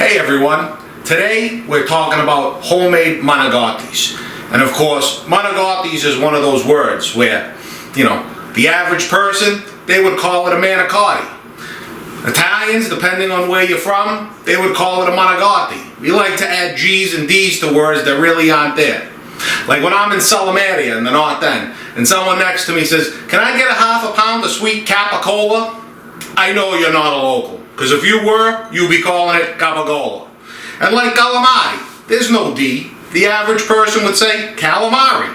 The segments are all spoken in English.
Hey everyone, today we're talking about homemade Manigottis. And of course, Manigottis is one of those words where, the average person, they would call it a Manicotti. Italians, depending on where you're from, they would call it a Manicotti. We like to add G's and D's to words that really aren't there. Like when I'm in Salamaria in the North End, and someone next to me says, "Can I get a half a pound of sweet capicola?" I know you're not a local, because if you were, you'd be calling it capicola. And like calamari, there's no D. The average person would say calamari.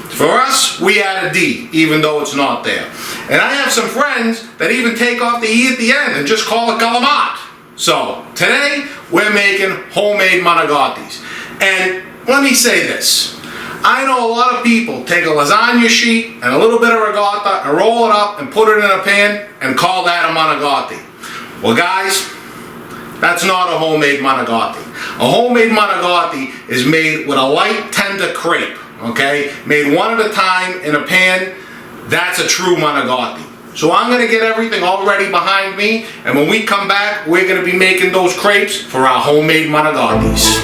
For us, we add a D, even though it's not there. And I have some friends that even take off the E at the end and just call it calamat. So, today, we're making homemade Manigottis. And let me say this. I know a lot of people take a lasagna sheet and a little bit of ricotta and roll it up and put it in a pan and call that a Manicotti. Well guys, that's not a homemade Manicotti. A homemade Manicotti is made with a light tender crepe, okay? Made one at a time in a pan. That's a true Manicotti. So I'm going to get everything all ready behind me, and when we come back, we're going to be making those crepes for our homemade Manigottis.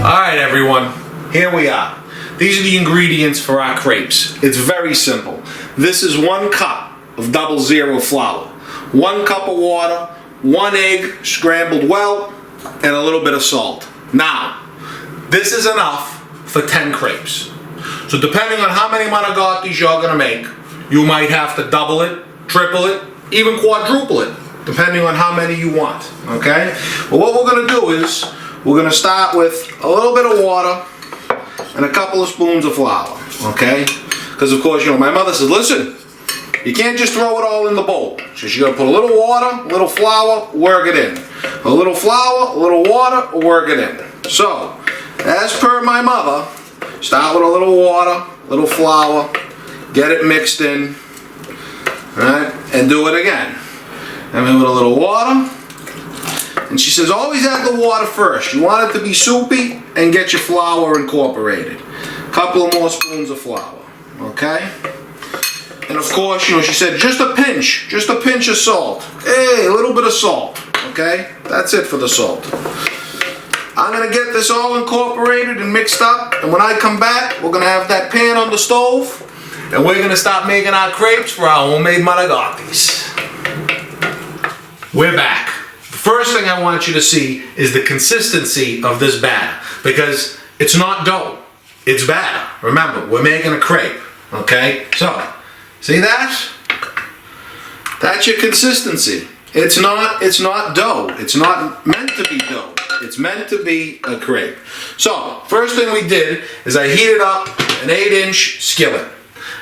Alright everyone, here we are. These are the ingredients for our crepes. It's very simple. This is 1 cup of 00 flour, 1 cup of water, 1 egg scrambled well, and a little bit of salt. Now, this is enough for 10 crepes. So depending on how many Manigottis you're going to make, you might have to double it, triple it, even quadruple it, depending on how many you want, okay? Well, what we're going to do is, we're going to start with a little bit of water and a couple of spoons of flour, okay? Because of course, my mother says, listen, you can't just throw it all in the bowl. So you got to put a little water, a little flour, work it in. A little flour, a little water, work it in. So, as per my mother, start with a little water, a little flour, get it mixed in, right? And do it again. And then with a little water. And she says, always add the water first. You want it to be soupy and get your flour incorporated. A couple of more spoons of flour, okay? And of course, she said just a pinch of salt. Hey, a little bit of salt, okay? That's it for the salt. I'm gonna get this all incorporated and mixed up, and when I come back, we're gonna have that pan on the stove, and we're gonna start making our crepes for our homemade Manigottis. We're back. The first thing I want you to see is the consistency of this batter, because it's not dough, it's batter. Remember, we're making a crepe, okay? So, see that? That's your consistency. It's not dough. It's not meant to be dough. It's meant to be a crepe. So, first thing we did is I heated up an 8-inch skillet.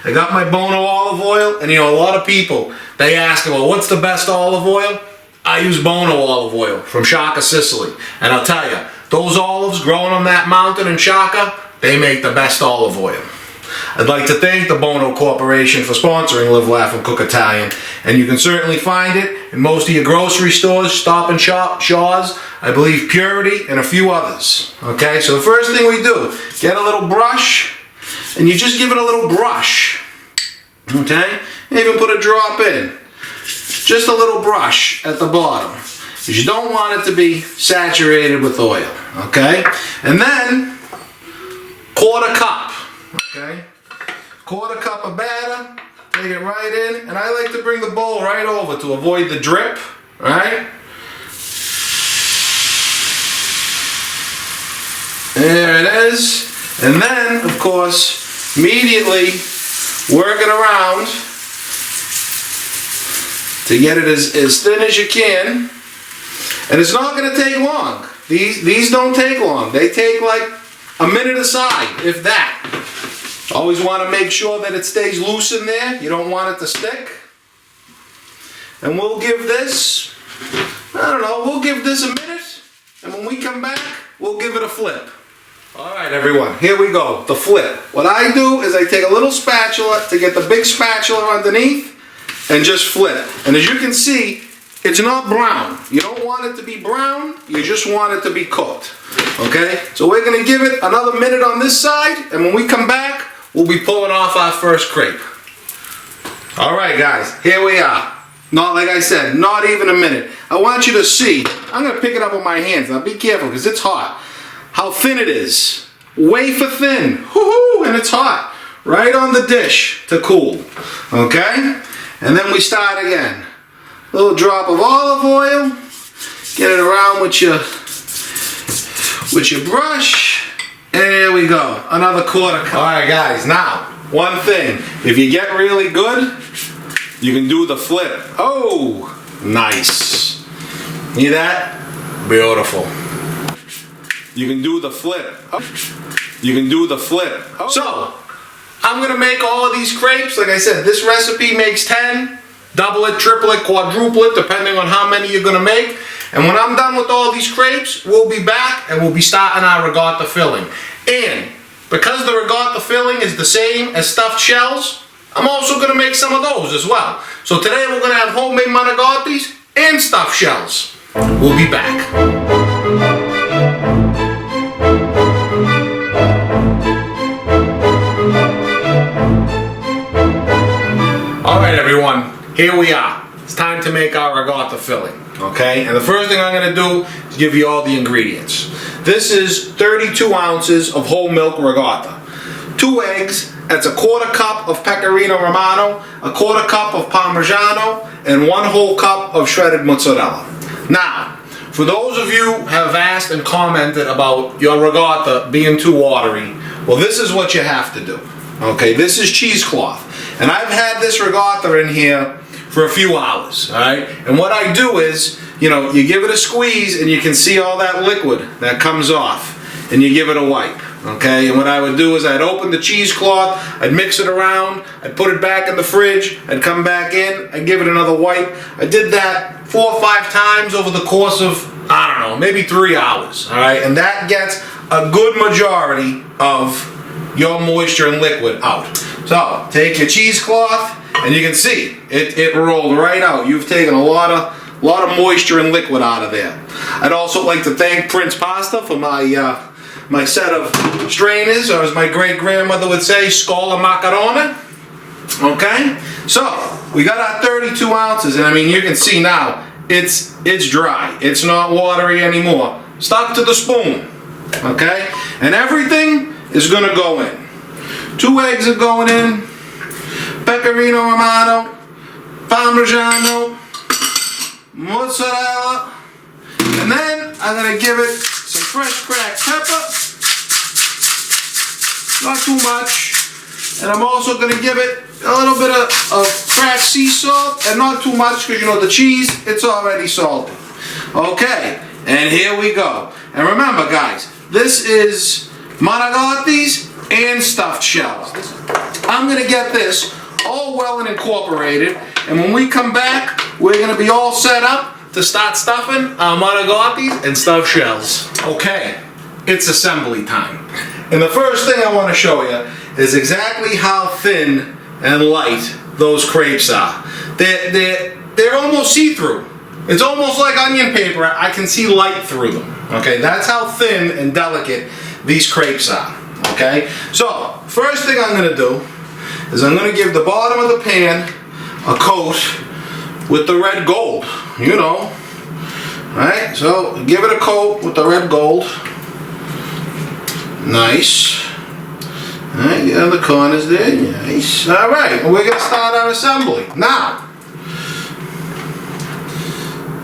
I got my Bono olive oil, and a lot of people, they ask, well, what's the best olive oil? I use Bono olive oil from Shaka, Sicily. And I'll tell you, those olives growing on that mountain in Shaka, they make the best olive oil. I'd like to thank the Bono Corporation for sponsoring Live, Laugh, and Cook Italian. And you can certainly find it in most of your grocery stores, Stop and Shop, Shaw's, I believe Purity, and a few others. Okay, so the first thing we do, get a little brush, and you just give it a little brush. Okay, even put a drop in. Just a little brush at the bottom, because you don't want it to be saturated with oil, okay? And then, quarter cup, okay? Quarter cup of batter, take it right in, and I like to bring the bowl right over to avoid the drip, right? There it is. And then, of course, immediately work it around to get it as thin as you can. And it's not going to take long. These don't take long. They take like a minute aside, if that. Always want to make sure that it stays loose in there. You don't want it to stick. And we'll give this, we'll give this a minute. And when we come back, we'll give it a flip. Alright everyone, here we go, the flip. What I do is I take a little spatula to get the big spatula underneath and just flip. And as you can see, it's not brown. You don't want it to be brown, you just want it to be cooked. Okay? So we're going to give it another minute on this side, and when we come back, we'll be pulling off our first crepe. All right, guys, here we are. Not, like I said, not even a minute. I want you to see. I'm gonna pick it up with my hands. Now be careful because it's hot. How thin it is. Wafer thin. Woohoo! And it's hot. Right on the dish to cool. Okay? And then we start again. A little drop of olive oil. Get it around with your brush. And there we go. Another quarter cup. Alright guys, now, one thing. If you get really good, you can do the flip. Oh, nice. See that? Beautiful. You can do the flip. You can do the flip. So, I'm gonna make all of these crepes. Like I said, this recipe makes 10. Double it, triple it, quadruple it, depending on how many you're gonna make. And when I'm done with all these crepes, we'll be back and we'll be starting our ricotta filling. And because the ricotta filling is the same as stuffed shells, I'm also going to make some of those as well. So today we're going to have homemade Manicottis and stuffed shells. We'll be back. Alright everyone, here we are. It's time to make our ricotta filling. Okay, and the first thing I'm going to do is give you all the ingredients. This is 32 ounces of whole milk ricotta. 2 eggs. That's a quarter cup of Pecorino Romano, a quarter cup of Parmigiano, and 1 whole cup of shredded mozzarella. Now, for those of you who have asked and commented about your ricotta being too watery, well, this is what you have to do. Okay, this is cheesecloth. And I've had this ricotta in here for a few hours, alright? And what I do is, you know, you give it a squeeze and you can see all that liquid that comes off. And you give it a wipe. Okay, and what I would do is I'd open the cheesecloth, I'd mix it around, I'd put it back in the fridge, I'd come back in, I'd give it another wipe. I did that 4 or 5 times over the course of, I don't know, maybe 3 hours. Alright, and that gets a good majority of your moisture and liquid out. So, take your cheesecloth, and you can see, it rolled right out. You've taken a lot of moisture and liquid out of there. I'd also like to thank Prince Pasta for my set of strainers, or as my great-grandmother would say, scola macaroni. Okay, so we got our 32 ounces, and I mean, you can see now it's dry. It's not watery anymore. Stuck to the spoon. Okay, and everything is gonna go in. 2 eggs are going in. Pecorino Romano, Parmigiano, mozzarella, and then I'm gonna give it some fresh cracked pepper, not too much, and I'm also going to give it a little bit of cracked sea salt, and not too much because you know the cheese, it's already salty. Okay, and here we go. And remember guys, this is Manicottis and stuffed shells. I'm going to get this all well and incorporated, and when we come back, we're going to be all set up to start stuffing our Manicotti and stuffed shells. Okay, it's assembly time. And the first thing I want to show you is exactly how thin and light those crepes are. They're almost see-through. It's almost like onion paper. I can see light through them. Okay, that's how thin and delicate these crepes are. Okay, so first thing I'm going to do is I'm going to give the bottom of the pan a coat with the red gold, you know. Right, so give it a coat with the red gold. Nice. Alright, get on the corners there. Nice. Alright, we're going to start our assembly. Now,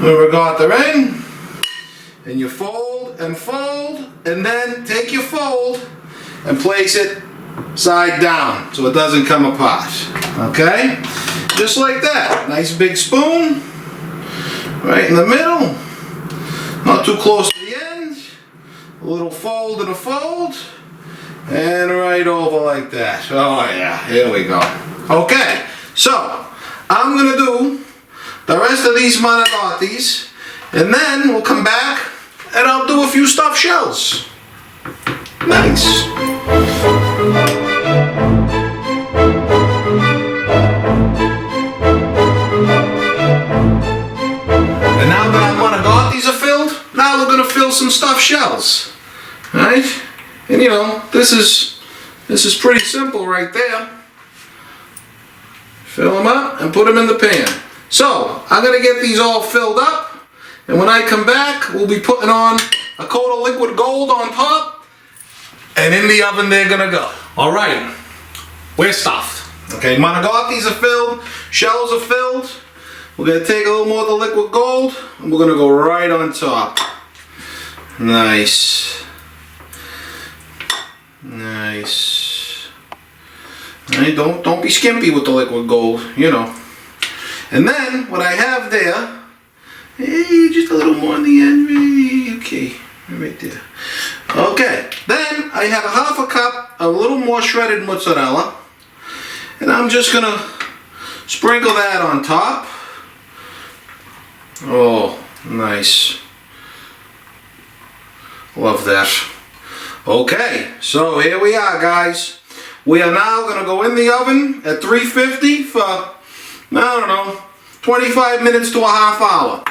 we got the ring, and you fold, and then take your fold and place it side down so it doesn't come apart. Okay? Just like that. Nice big spoon. Right in the middle. Not too close to the end. A little fold and a fold. And right over like that. Oh yeah, here we go. Okay, so I'm going to do the rest of these Manicottis, and then we'll come back and I'll do a few stuffed shells. Nice. And now that our Manicottis are filled, now we're going to fill some stuffed shells. Right? And you know, this is This is pretty simple right there. Fill them up and put them in the pan. So, I'm going to get these all filled up, and when I come back, we'll be putting on a coat of liquid gold on top, and in the oven they're going to go. Alright, we're stuffed. Okay, Manigottis are filled, shells are filled. We're going to take a little more of the liquid gold, and we're going to go right on top. Nice. Nice. Right, don't be skimpy with the liquid gold, you know. And then what I have there, hey, just a little more on the end, okay, right there. Okay, then I have a half a cup, a little more shredded mozzarella, and I'm just gonna sprinkle that on top. Oh, nice. Love that. Okay, so here we are, guys. We are now going to go in the oven at 350 for, I don't know, 25 minutes to a half hour.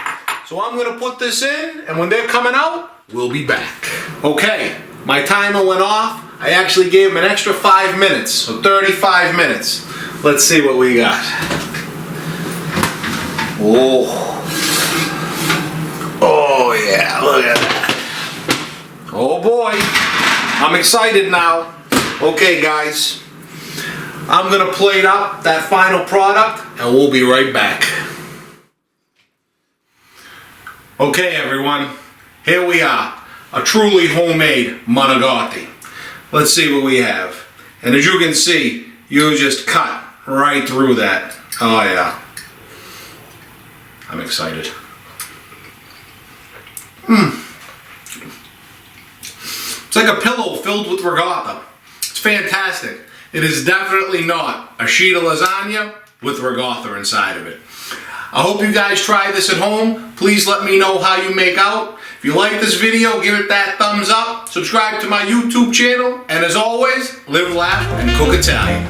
So I'm going to put this in, and when they're coming out, we'll be back. Okay, my timer went off. I actually gave them an extra 5 minutes, so 35 minutes. Let's see what we got. Oh. Oh yeah, look at that. Oh boy, I'm excited now. Okay guys, I'm gonna plate up that final product and we'll be right back. Okay everyone, here we are, a truly homemade Manicotti. Let's see what we have. And as you can see, you just cut right through that. Oh yeah, I'm excited. It's like a pillow filled with ricotta. It's fantastic. It is definitely not a sheet of lasagna with ricotta inside of it. I hope you guys try this at home. Please let me know how you make out. If you like this video, give it that thumbs up. Subscribe to my YouTube channel. And as always, live, laugh, and cook Italian.